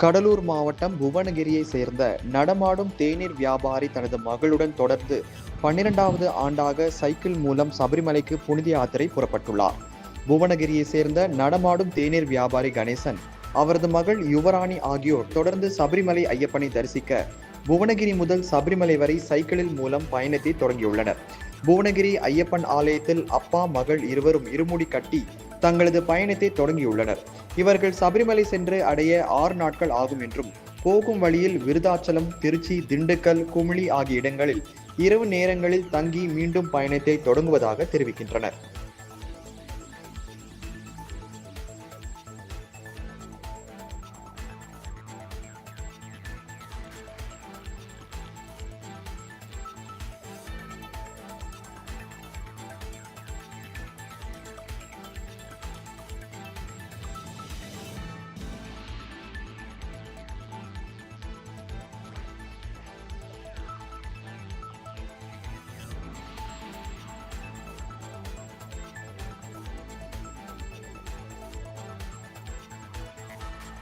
கடலூர் மாவட்டம் புவனகிரியை சேர்ந்த நடமாடும் தேநீர் வியாபாரி தனது மகளுடன் தொடர்ந்து 12வது ஆண்டாக சைக்கிள் மூலம் சபரிமலைக்கு புனித யாத்திரை புறப்பட்டுள்ளார். புவனகிரியை சேர்ந்த நடமாடும் தேநீர் வியாபாரி கணேசன், அவரது மகள் யுவராணி ஆகியோர் தொடர்ந்து சபரிமலை ஐயப்பனை தரிசிக்க புவனகிரி முதல் சபரிமலை வரை சைக்கிளில் மூலம் பயணத்தை தொடங்கியுள்ளனர். புவனகிரி ஐயப்பன் ஆலயத்தில் அப்பா மகள் இருவரும் இருமுடி கட்டி தங்களது பயணத்தை தொடங்கியுள்ளனர். இவர்கள் சபரிமலை சென்று அடைய 6 நாட்கள் ஆகும் என்றும், போகும் வழியில் விருதாச்சலம், திருச்சி, திண்டுக்கல், குமிளி ஆகிய இடங்களில் இரவு நேரங்களில் தங்கி மீண்டும் பயணத்தை தொடங்குவதாக தெரிவிக்கின்றனர்.